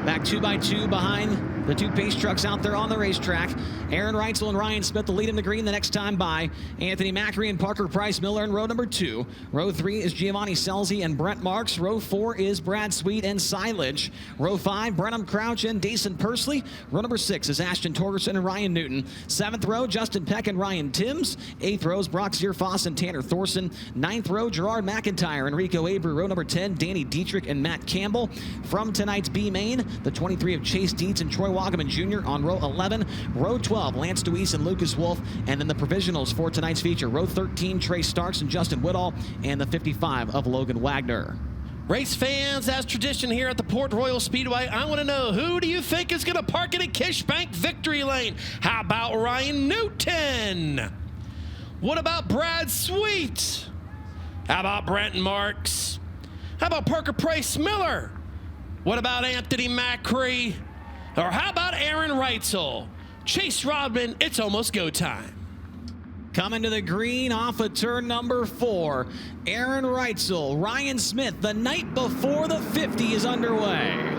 Back 2x2 behind the two pace trucks out there on the racetrack. Aaron Reutzel and Ryan Smith will lead in the green the next time by. Anthony Macri and Parker Price Miller in row number 2. Row 3 is Giovanni Scelzi and Brent Marks. Row 4 is Brad Sweet and Silage. Row 5, Brenham Crouch and Dason Pursley. Row number 6 is Ashton Torgerson and Ryan Newton. 7th row, Justin Peck and Ryan Timms. 8th row is Brock Zierfoss and Tanner Thorson. 9th row, Gerard McIntyre and Rico Abreu. Row number 10, Danny Dietrich and Matt Campbell. From tonight's B main, the 23 of Chase Dietz and Troy Wagaman Jr. on row 11. Row 12, Lance Deweese and Lucas Wolf. And then the provisionals for tonight's feature. Row 13, Trey Starks and Justin Woodall. And the 55 of Logan Wagner. Race fans, as tradition here at the Port Royal Speedway, I want to know, who do you think is going to park in a Kishbank victory lane? How about Ryan Newton? What about Brad Sweet? How about Brenton Marks? How about Parker Price Miller? What about Anthony Macri? Or how about Aaron Reutzel? Chase Rodman, it's almost go time. Coming to the green off of turn number 4. Aaron Reutzel, Ryan Smith, the night before the 50 is underway.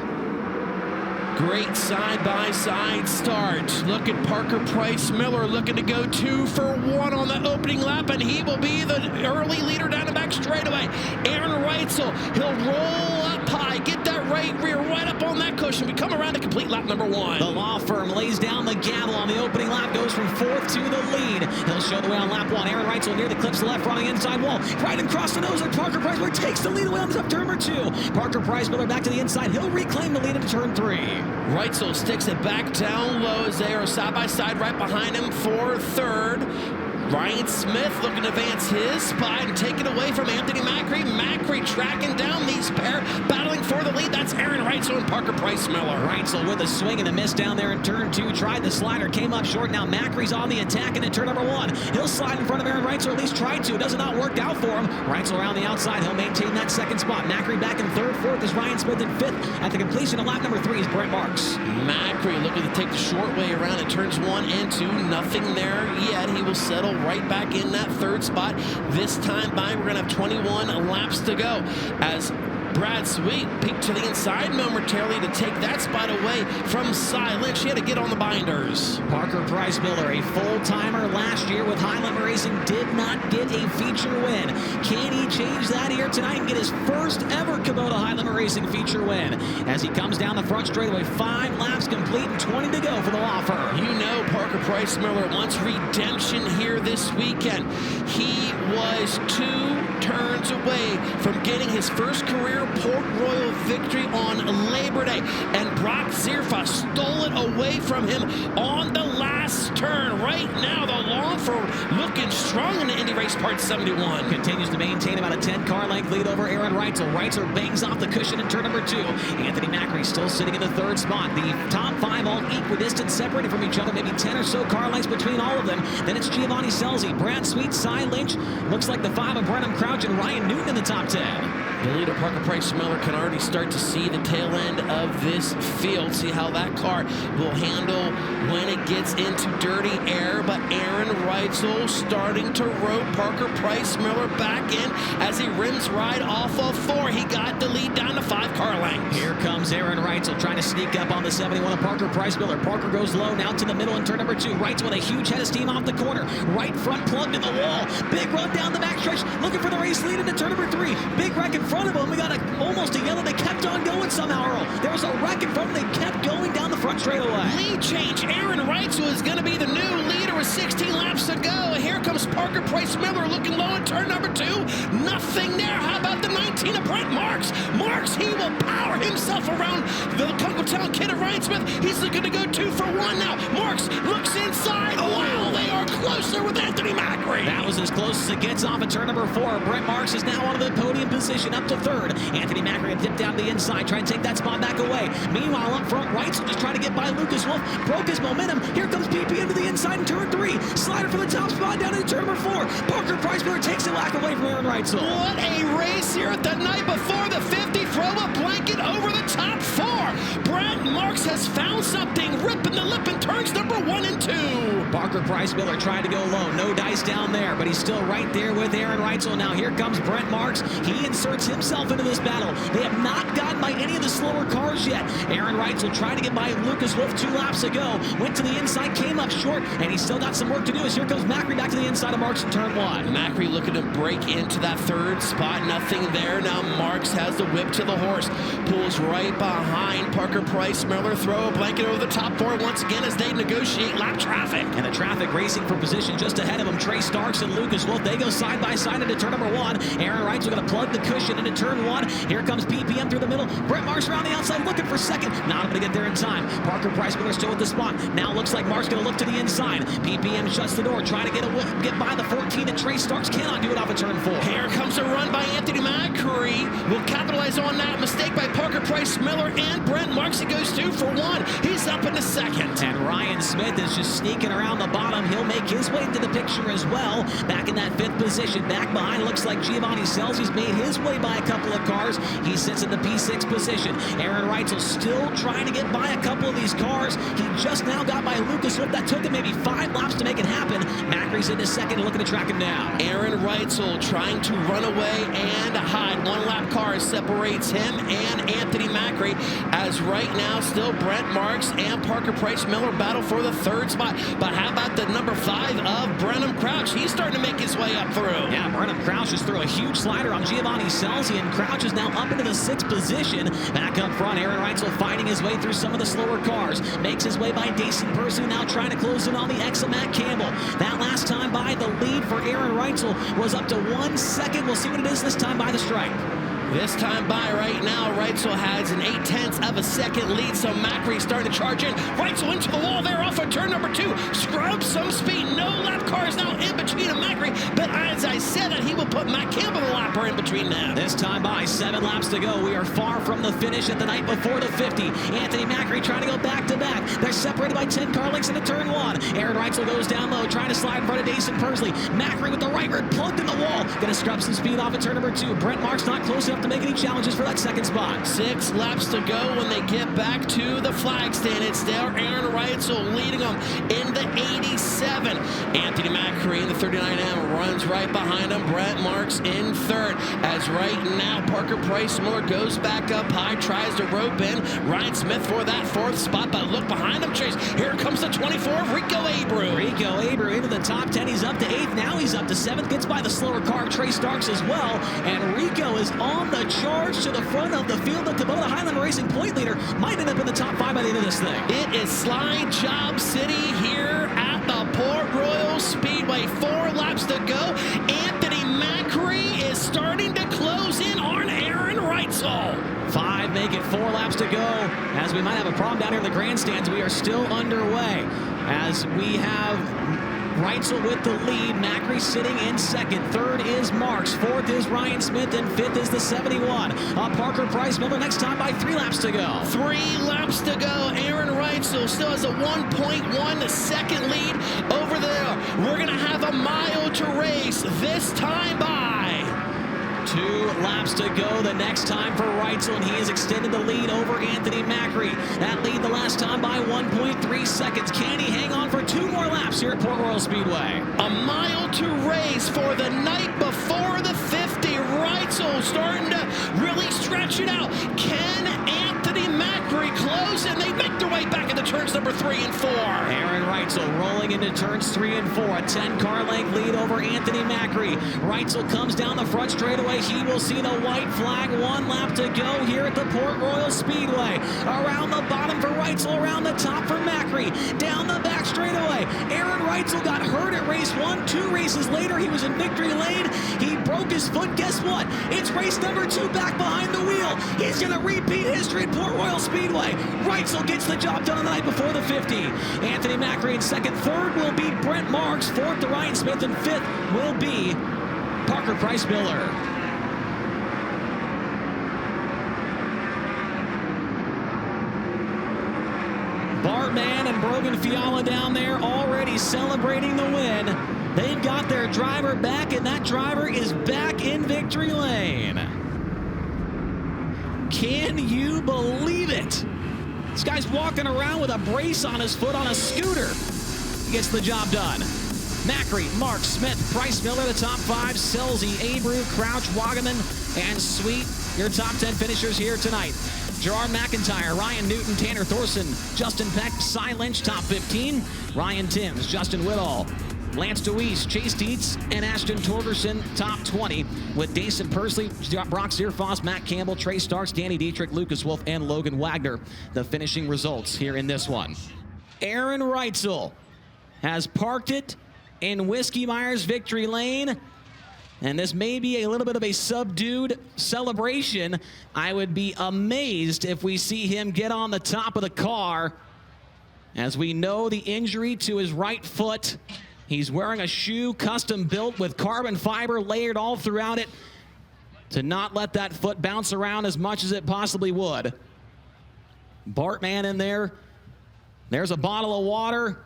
Great side-by-side start. Look at Parker Price Miller looking to go 2 for 1 on the opening lap, and he will be the early leader down the back straightaway. Aaron Reutzel, he'll roll up high, get that right rear right up on that cushion. We come around to complete lap number 1. The law firm lays down the gavel on the opening lap, goes from 4th to the lead. He'll show the way on lap 1. Aaron Reutzel near the clips left, running inside wall. Right across the nose of Parker Price Miller takes the lead away on up turn number 2. Parker Price Miller back to the inside. He'll reclaim the lead into turn 3. Reutzel sticks it back down low as they are side by side right behind him for 3rd. Ryan Smith looking to advance his spot and take it away from Anthony Macri. Macri tracking down these pair, battling for the lead. That's Aaron Reutzel and Parker Price Miller. Reutzel with a swing and a miss down there in turn 2. Tried the slider, came up short. Now Macri's on the attack, and in turn number 1, he'll slide in front of Aaron Reutzel, at least tried to. It does not work out for him. Reutzel around the outside. He'll maintain that 2nd spot. Macri back in 3rd. 4th is Ryan Smith in 5th. At the completion of lap number 3 is Brent Marks. Macri looking to take the short way around in turns 1 and 2. Nothing there yet. He will settle right back in that 3rd spot. This time by, we're going to have 21 laps to go as Brad Sweet peeked to the inside momentarily to take that spot away from Silent. She had to get on the binders. Parker Price Miller, a full-timer last year with Highlander Racing, did not get a feature win. Can he change that here tonight and get his first ever Kubota Highlander Racing feature win? As he comes down the front straightaway, 5 laps complete and 20 to go for the law firm. You know Parker Price Miller wants redemption here this weekend. He was 2 turns away from getting his first career Port Royal victory on Labor Day, and Brock Zierfoss stole it away from him on the last turn. Right now, the law firm looking strong in the Indy Race Part 71. Continues to maintain about a 10-car length lead over Aaron Reutzel. Reutzel bangs off the cushion in turn number 2. Anthony Macri still sitting in the 3rd spot. The top 5 all equidistant, separated from each other, maybe 10 or so car lengths between all of them. Then it's Giovanni Scelzi, Brad Sweet, Cy Lynch. Looks like the 5 of Brenham Crouch and Ryan Newton in the top 10. The leader, Parker Price Miller, can already start to see the tail end of this field, see how that car will handle when it gets into dirty air. But Aaron Reutzel starting to rope Parker Price Miller back in as he rims right off of 4. He got the lead down to 5 car lengths. Here comes Aaron Reutzel trying to sneak up on the 71 of Parker Price Miller. Parker goes low now to the middle in turn number 2. Reutzel with a huge head of steam off the corner. Right front plugged in the wall. Big run down the backstretch, looking for the race lead into turn number 3. Big wreck in front of him. We got almost a yellow. They kept on going somehow, Earl. There was a wreck in front of them. They kept going down the front straightaway. Lead change. Aaron Reutzel is going to be the new leader with 16 laps to go. Here comes Parker Price Miller looking low in turn number 2. Nothing there. How about the 19 of Brent Marks? Marks, he will power himself around the Kunkletown kid of Ryan Smith. He's looking to go 2 for 1 now. Marks looks inside. Wow, they are closer with Anthony Macri. That was as close as it gets off at turn number 4. Brent Marks is now on the podium position, up to 3rd. Anthony Macri had dipped down the inside, trying to take that spot back away. Meanwhile, up front, Reutzel just trying to get by Lucas Wolf. Broke his momentum. Here comes PP into the inside in turn 3. Slider for the top spot down into turn number 4. Parker Price Miller takes it back away from Aaron Reutzel. What a race here at the night before the 50. Throw a blanket over the top 4. Brent Marks has found something. Ripping the lip in turns number 1 and 2. Parker Price Miller tried to go low. No dice down there, but he's still right there with Aaron Reutzel. Now here comes Brent Marks. He inserts himself into this battle. They have not gotten by any of the slower cars yet. Aaron Reutzel tried to get by Lucas Wolf 2 laps ago. Went to the inside, came up short, and he's still got some work to do as here comes Macri back to the inside of Marks in turn 1. Macri looking to break into that third spot. Nothing there. Now Marks has the whip to the horse. Pulls right behind Parker Price Miller. Throw a blanket over the top 4 once again as they negotiate lap traffic. And the traffic racing for position just ahead of him. Trey Starks and Lucas Wolf. They go side by side into turn number 1. Aaron Reutzel going to plug the cushion into turn 1. Here comes PPM through the middle. Brent Marks around the outside looking for second. Not able to get there in time. Parker Price Miller still at the spot. Now looks like Marks going to look to the inside. PPM shuts the door, trying to get by the 14, and Trey Starks cannot do it off of turn 4. Here comes a run by Anthony Macri. Will capitalize on that mistake by Parker Price Miller and Brent Marks. He goes 2 for 1. He's up into second. And Ryan Smith is just sneaking around the bottom. He'll make his way into the picture as well. Back in that 5th position. Back behind, looks like Giovanni Scelzi's made his way by a couple of cars. He sits in the P6 position. Aaron Reutzel still trying to get by a couple of these cars. He just now got by Lucas Wolf. That took him maybe 5 laps to make it happen. Macri's into second, looking to track him down. Aaron Reutzel trying to run away and hide. 1-lap car separates him and Anthony Macri, as right now still Brent Marks and Parker Price Miller battle for the 3rd spot. But how about the number 5 of Brenham Crouch? He's starting to make his way up through. Yeah, Brenham Crouch just threw a huge slider on Giovanni Scelzi, and Crouch is now up into the 6th position. Back up front, Aaron Reutzel fighting his way through some of the slower cars. Makes his way by Dason Pursu, now trying to close in on the X of Matt Campbell. That last time by, the lead for Aaron Reutzel was up to 1 second. We'll see what it is this time by the stripe. This time by right now, Reutzel has an 0.8 of a second lead, so Macri starting to charge in. Reutzel into the wall there off of turn number 2. Scrubs some speed. No lap cars now in between of Macri, but as I said that, he will put Matt Campbell the lapper in between them. This time by, 7 laps to go. We are far from the finish at the night before the 50. Anthony Macri trying to go back to back. They're separated by 10 car lengths into turn 1. Aaron Reutzel goes down low, trying to slide in front of Dason Pursley. Macri with the right rear plugged in the wall. Going to scrub some speed off at turn number 2. Brent Marks not close enough to make any challenges for that 2nd spot. 6 laps to go when they get back to the flag stand. It's there Aaron Reutzel leading them in the 87. Anthony Macri in the 39M runs right behind him. Brent Marks in 3rd. As right now, Parker Price Miller goes back up high, tries to rope in Ryan Smith for that 4th spot, but look behind him, Chase. Here comes the 24 of Rico Abreu. Rico Abreu into the top 10. He's up to 8th. Now he's up to 7th. Gets by the slower car, Trey Starks as well. And Rico is on the charge to the front of the field. The Kubota Highland Racing point leader might end up in the top 5 by the end of this thing. It is Slide Job City here at the Port Royal Speedway. 4 laps to go. Anthony Macri is starting to close in on Aaron Reutzel. 5 make it 4 laps to go. As we might have a problem down here in the grandstands, we are still underway. As we have Reutzel with the lead. Macri sitting in 2nd. 3rd is Marks. 4th is Ryan Smith. And 5th is the 71. Parker Price Miller next time by 3 laps to go. 3 laps to go. Aaron Reutzel still has a 1.1 second lead over there. We're going to have a mile to race this time by. 2 laps to go the next time for Reutzel, and he has extended the lead over Anthony Macri. That lead the last time by 1.3 seconds. Can he hang on for 2 more laps here at Port Royal Speedway? A mile to race for the night before the 50. Reutzel starting to really stretch it out. Can Anthony Macri close, and they make their way back into turns number 3 and 4. Aaron Reutzel rolling into turns 3 and 4. A 10-car length lead over Anthony Macri. Reutzel comes down the front straightaway. He will see the white flag. 1 lap to go here at the Port Royal Speedway. Around the bottom for Reutzel, around the top for Macri. Down the back straightaway. Aaron Reutzel got hurt at race 1. 2 races later, he was in victory lane. He broke his foot. Guess what? It's race number 2 back behind the wheel. He's going to repeat history at Port Royal Speedway. Reutzel gets the job done on the night before the 50. Anthony Macri in 2nd. 3rd will be Brent Marks. 4th to Ryan Smith. And 5th will be Parker Price Miller. Bartman and Brogan Fiala down there already celebrating the win. They've got their driver back, and that driver is back in victory lane. Can you believe it? This guy's walking around with a brace on his foot on a scooter. gets the job done. Macri, Mark, Smith, Price Miller, the top 5. Scelzi, Abreu, Crouch, Wagaman, and Sweet, your top 10 finishers here tonight. Gerard McIntyre, Ryan Newton, Tanner Thorson, Justin Peck, Cy Lynch, top 15. Ryan Timms, Justin Whittall, Lance Deweese, Chase Dietz, and Ashton Torgerson, top 20, with Dason Persley, Brock Zierfoss, Matt Campbell, Trey Starks, Danny Dietrich, Lucas Wolf, and Logan Wagner. The finishing results here in this one. Aaron Reutzel has parked it in Whiskey Myers victory lane, and this may be a little bit of a subdued celebration. I would be amazed if we see him get on the top of the car, as we know the injury to his right foot. He's wearing a shoe custom built with carbon fiber layered all throughout it to not let that foot bounce around as much as it possibly would. Bartman in there. There's a bottle of water,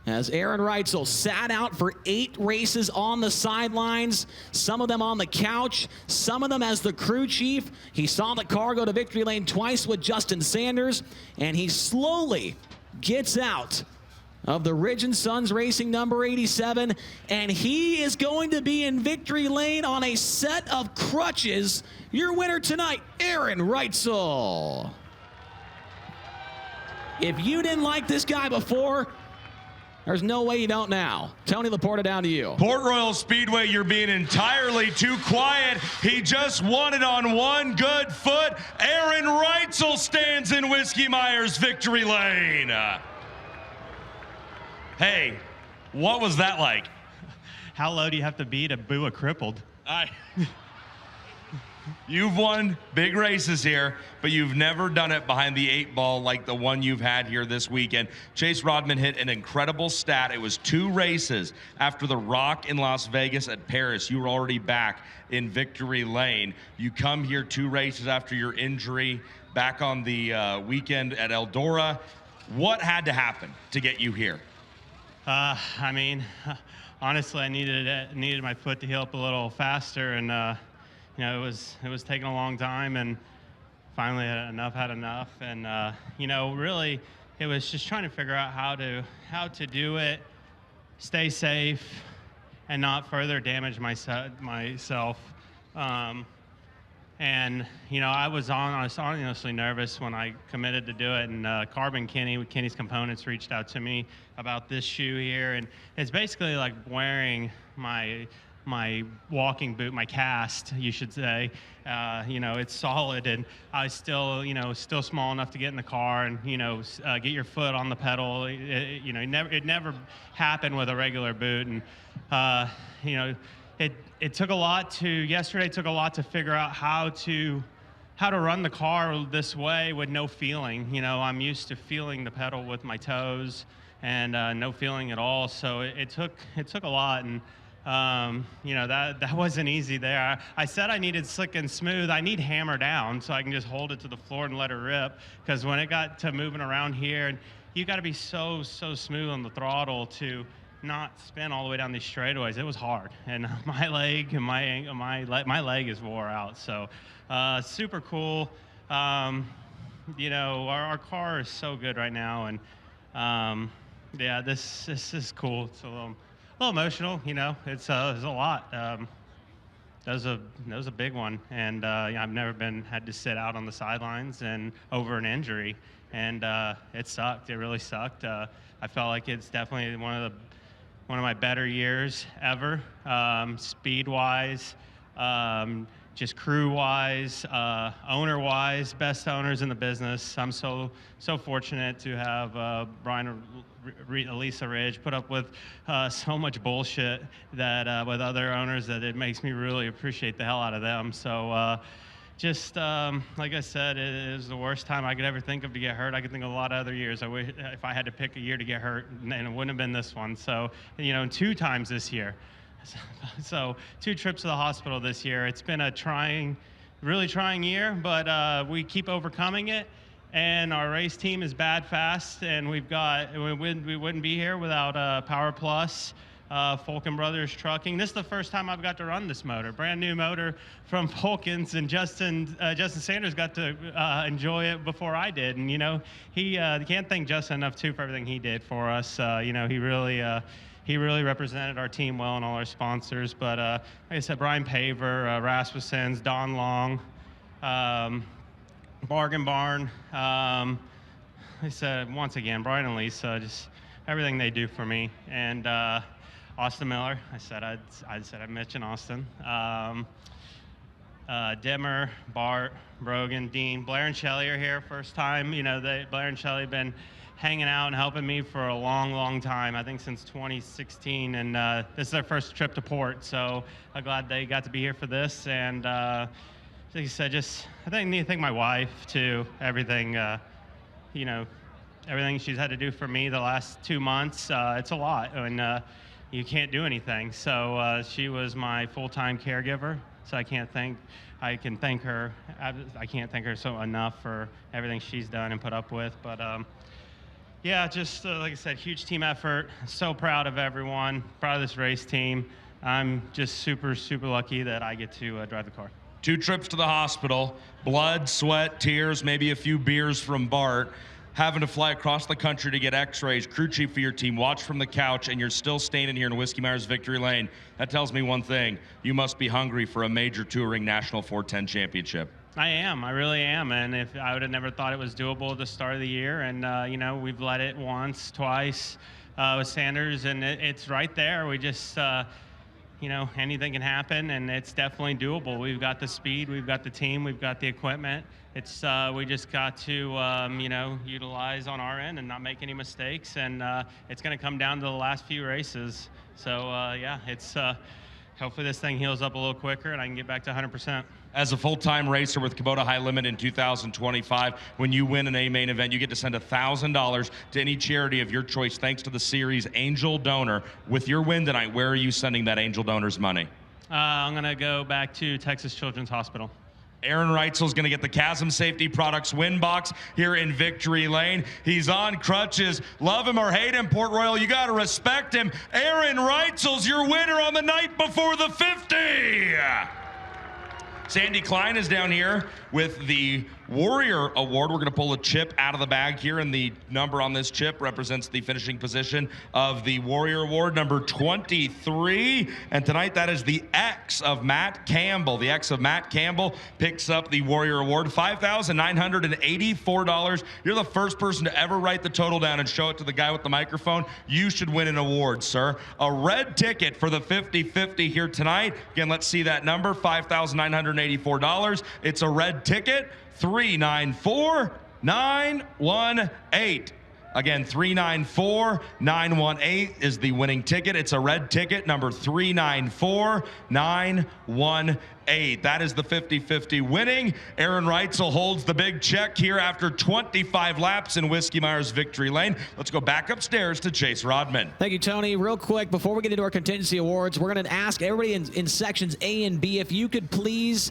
as Aaron Reutzel sat out for 8 races on the sidelines, some of them on the couch, some of them as the crew chief. He saw the car go to victory lane twice with Justin Sanders, and he slowly gets out of the Ridge & Sons Racing number 87, and he is going to be in victory lane on a set of crutches. Your winner tonight, Aaron Reutzel. If you didn't like this guy before, there's no way you don't now. Tony Laporta, down to you. Port Royal Speedway, you're being entirely too quiet. He just won it on one good foot. Aaron Reutzel stands in Whiskey Myers victory lane. Hey, what was that like? How low do you have to be to boo a crippled? You've won big races here, but you've never done it behind the 8 ball like the one you've had here this weekend. Chase Rodman hit an incredible stat. It was 2 races after the Rock in Las Vegas at Paris. You were already back in victory lane. You come here 2 races after your injury, back on the weekend at Eldora. What had to happen to get you here? I mean, honestly, I needed my foot to heal up a little faster, and you know, it was taking a long time, and finally enough had enough. And you know, really, it was just trying to figure out how to do it, stay safe, and not further damage myself. And you know, I was honestly nervous when I committed to do it. And Carbon Kenny's Components reached out to me about this shoe here, and it's basically like wearing my walking boot, my cast, you should say. You know, it's solid, and I still, you know, still small enough to get in the car and, you know, get your foot on the pedal. You know, it never happened with a regular boot, and you know, it took a lot yesterday took a lot to figure out how to run the car this way with no feeling. You know, I'm used to feeling the pedal with my toes, and no feeling at all. So it took a lot, and you know, that wasn't easy there. I said I needed slick and smooth. I need hammer down so I can just hold it to the floor and let it rip. Because when it got to moving around here, and you got to be so smooth on the throttle to not spin all the way down these straightaways. It was hard, and my leg and my leg is wore out. So super cool. You know, our car is so good right now, and yeah, this is cool. It's a little emotional, you know. It's a lot. That was a big one, and I've never had to sit out on the sidelines and over an injury, and it sucked. It really sucked. I felt like it's definitely one of my better years ever, speed-wise, just crew-wise, owner-wise, best owners in the business. I'm so fortunate to have Brian, Elisa Ridge put up with so much bullshit that with other owners that it makes me really appreciate the hell out of them. So just like I said, it is the worst time I could ever think of to get hurt. I could think of a lot of other years. I wish if I had to pick a year to get hurt, and it wouldn't have been this one. So, you know, 2 times this year. So 2 trips to the hospital this year. It's been a really trying year, but we keep overcoming it. And our race team is bad fast, and we wouldn't be here without Power Plus. Fulkin Brothers Trucking. This is the first time I've got to run this motor. Brand new motor from Fulkins, and Justin Sanders got to enjoy it before I did. And, you know, he can't thank Justin enough, too, for everything he did for us. You know, he really represented our team well and all our sponsors. But like I said, Brian Paver, Rasmussen's, Don Long, Bargain Barn. Like I said, once again, Brian and Lisa, just everything they do for me. And Austin Miller, I said I'd mention Austin. Dimmer, Bart, Brogan, Dean, Blair and Shelley are here first time. You know, Blair and Shelley have been hanging out and helping me for a long, long time. I think since 2016, and this is their first trip to port. So I'm glad they got to be here for this. And like I said, I need to thank my wife too. Everything, you know, everything she's had to do for me the last 2 months. It's a lot, and you can't do anything. So she was my full-time caregiver. So I can thank her. I can't thank her so enough for everything she's done and put up with. But yeah, just like I said, huge team effort. So proud of everyone. Proud of this race team. I'm just super, super lucky that I get to drive the car. 2 trips to the hospital, blood, sweat, tears, maybe a few beers from Bart, having to fly across the country to get x-rays, crew chief for your team, watch from the couch, and you're still standing here in Whiskey Myers Victory Lane. That tells me one thing. You must be hungry for a major touring National 410 championship. I am. I really am. And if I would have never thought it was doable at the start of the year. And, you know, we've led it once, twice with Sanders, and it's right there. We just, you know, anything can happen, and it's definitely doable. We've got the speed, we've got the team, we've got the equipment. It's we just got to, you know, utilize on our end and not make any mistakes. And it's going to come down to the last few races. So, yeah, it's hopefully this thing heals up a little quicker and I can get back to 100%. As a full-time racer with Kubota High Limit in 2025, when you win an A-main event, you get to send $1,000 to any charity of your choice thanks to the series Angel Donor. With your win tonight, where are you sending that Angel Donor's money? I'm going to go back to Texas Children's Hospital. Aaron Reutzel is going to get the Chasm Safety Products win box here in Victory Lane. He's on crutches. Love him or hate him, Port Royal, you got to respect him. Aaron Reutzel's your winner on the night before the 50. Sandy Klein is down here with the Warrior Award. We're going to pull a chip out of the bag here, and the number on this chip represents the finishing position of the Warrior Award, number 23. And tonight, that is the X of Matt Campbell. The X of Matt Campbell picks up the Warrior Award, $5,984. You're the first person to ever write the total down and show it to the guy with the microphone. You should win an award, sir. A red ticket for the 50-50 here tonight. Again, let's see that number, $5,984. It's a red ticket. 394-918. Again, 394-918 is the winning ticket. It's a red ticket, number 394-918. That is the 50-50 winning. Aaron Reutzel holds the big check here after 25 laps in Whiskey Myers Victory Lane. Let's go back upstairs to Chase Rodman. Thank you, Tony. Real quick, before we get into our contingency awards, we're going to ask everybody in sections A and B if you could please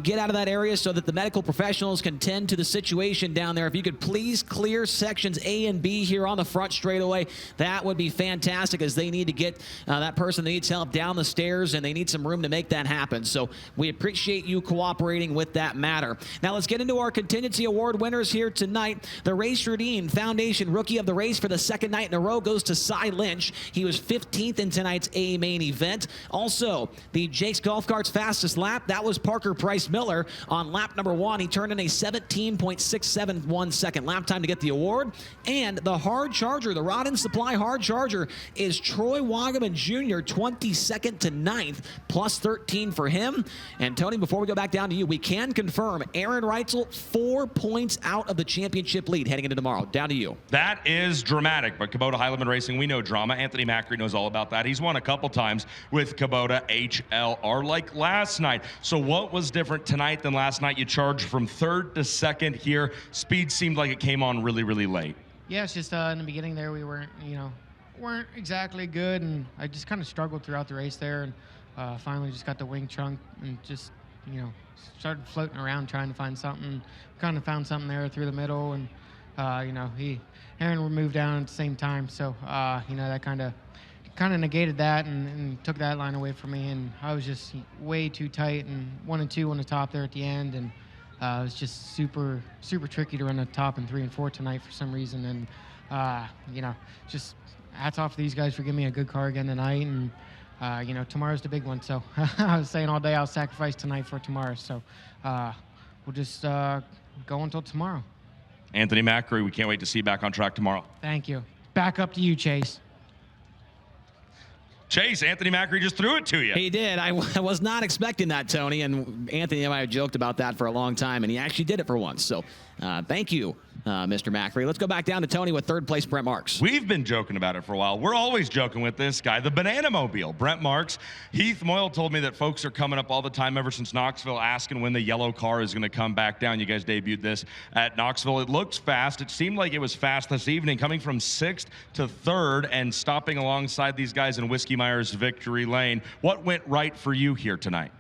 get out of that area so that the medical professionals can tend to the situation down there. If you could please clear sections A and B here on the front straightaway, that would be fantastic, as they need to get that person that needs help down the stairs, and they need some room to make that happen. So we appreciate you cooperating with that matter. Now let's get into our contingency award winners here tonight. The Race Routine Foundation Rookie of the Race for the second night in a row goes to Cy Lynch. He was 15th in tonight's A main event. Also, the Jake's Golf Cart's fastest lap, that was Parker Price Miller on lap number 1. He turned in a 17.671 second lap time to get the award. And the hard charger, the Rod and Supply hard charger, is Troy Wagaman Jr., 22nd to 9th, plus 13 for him. And Tony, before we go back down to you, we can confirm Aaron Reutzel 4 points out of the championship lead heading into tomorrow. Down to you. That is dramatic, but Kubota High Limit Racing, we know drama. Anthony Macri knows all about that. He's won a couple times with Kubota HLR like last night. So what was different tonight than last night? You charged from 3rd to 2nd here. Speed seemed like it came on really, really late. Yeah, it's just in the beginning there we weren't exactly good, and I just kind of struggled throughout the race there, and finally just got the wing chunk and just, started floating around trying to find something. Kind of found something there through the middle, and, Aaron would move down at the same time. So, that kind of kind of negated that and took that line away from me, and I was just way too tight and 1 and 2 on the top there at the end, and it was just super tricky to run the top in 3 and 4 tonight for some reason, and just hats off to these guys for giving me a good car again tonight, and tomorrow's the big one. So I was saying all day I'll sacrifice tonight for tomorrow, so we'll just go until tomorrow. Anthony Macri, we can't wait to see you back on track tomorrow. Thank you. Back up to you, Chase. Chase, Anthony Macri just threw it to you. He did. I was not expecting that, Tony, and Anthony and I have joked about that for a long time, and he actually did it for once. So thank you, Mr. Macri. Let's go back down to Tony with third place, Brent Marks. We've been joking about it for a while. We're always joking with this guy, the Banana Mobile, Brent Marks. Heath Moyle told me that folks are coming up all the time ever since Knoxville asking when the yellow car is going to come back down. You guys debuted this at Knoxville. It looks fast. It seemed like it was fast this evening, coming from 6th to 3rd and stopping alongside these guys in Whiskey Myers victory lane. What went right for you here tonight?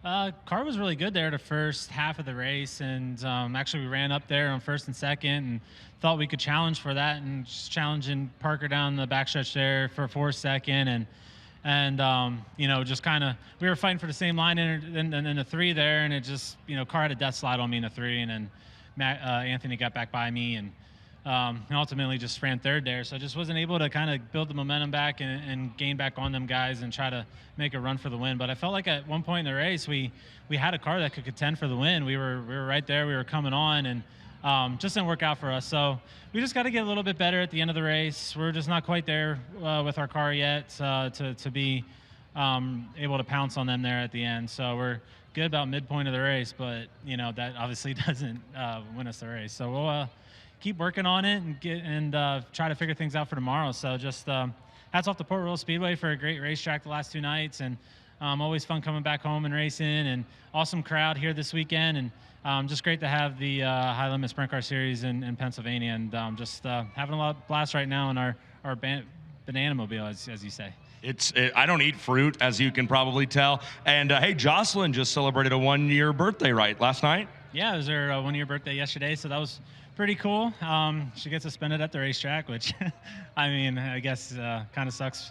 Car was really good there the first half of the race, and actually we ran up there on 1st and 2nd and thought we could challenge for that, and just challenging Parker down the backstretch there for 4th, 2nd, and just kind of, we were fighting for the same line in the 3 there, and it just, car had a death slide on me in the 3, and then Anthony got back by me, and ultimately just ran 3rd there. So I just wasn't able to kind of build the momentum back and gain back on them guys and try to make a run for the win. But I felt like at one point in the race, we had a car that could contend for the win. We were right there. We were coming on, and just didn't work out for us. So we just got to get a little bit better at the end of the race. We're just not quite there with our car yet to be able to pounce on them there at the end. So we're good about midpoint of the race, but that obviously doesn't win us the race. So we'll keep working on it and try to figure things out for tomorrow. So just hats off to Port Royal Speedway for a great racetrack the last 2 nights, and always fun coming back home and racing, and awesome crowd here this weekend, and just great to have the High Limit Sprint Car Series in Pennsylvania, and just having a lot of blast right now in our Banana Mobile, as you say. I don't eat fruit, as you can probably tell. And hey, Jocelyn just celebrated a 1-year birthday, right, last night? Yeah, it was her 1-year birthday yesterday, so that was pretty cool. She gets to spend it at the racetrack, which, I guess kind of sucks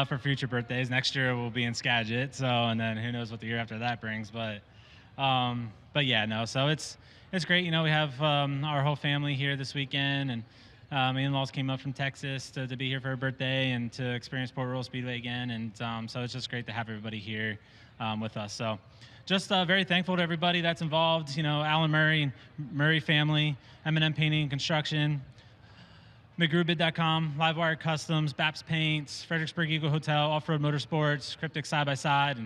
for future birthdays. Next year we'll be in Skagit, and then who knows what the year after that brings. But yeah, no. So it's great. We have our whole family here this weekend, and my in-laws came up from Texas to be here for her birthday and to experience Port Royal Speedway again. And so it's just great to have everybody here with us. So just very thankful to everybody that's involved. Alan Murray, Murray family, M&M Painting and Construction, McGrewbid.com, Livewire Customs, Baps Paints, Fredericksburg Eagle Hotel, Off-Road Motorsports, Cryptic Side by Side,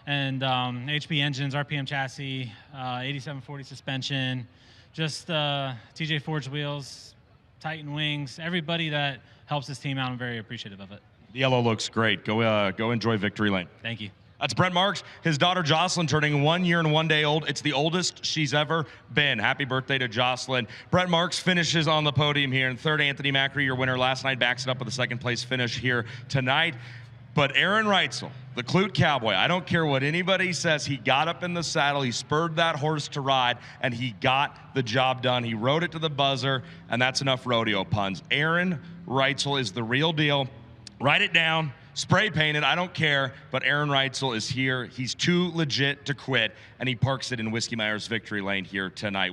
and HP Engines, RPM Chassis, 8740 Suspension, just TJ Forge Wheels, Titan Wings, everybody that helps this team out. I'm very appreciative of it. The yellow looks great. Go enjoy victory lane. Thank you. That's Brent Marks. His daughter Jocelyn turning 1 year and 1 day old. It's the oldest she's ever been. Happy birthday to Jocelyn. Brent Marks finishes on the podium here in 3rd. Anthony Macri, your winner last night, backs it up with a 2nd place finish here tonight. But Aaron Reutzel, the Clute Cowboy, I don't care what anybody says, he got up in the saddle, he spurred that horse to ride, and he got the job done. He rode it to the buzzer, and that's enough rodeo puns. Aaron Reutzel is the real deal. Write it down. Spray painted, I don't care, but Aaron Reutzel is here. He's too legit to quit, and he parks it in Whiskey Myers victory lane here tonight.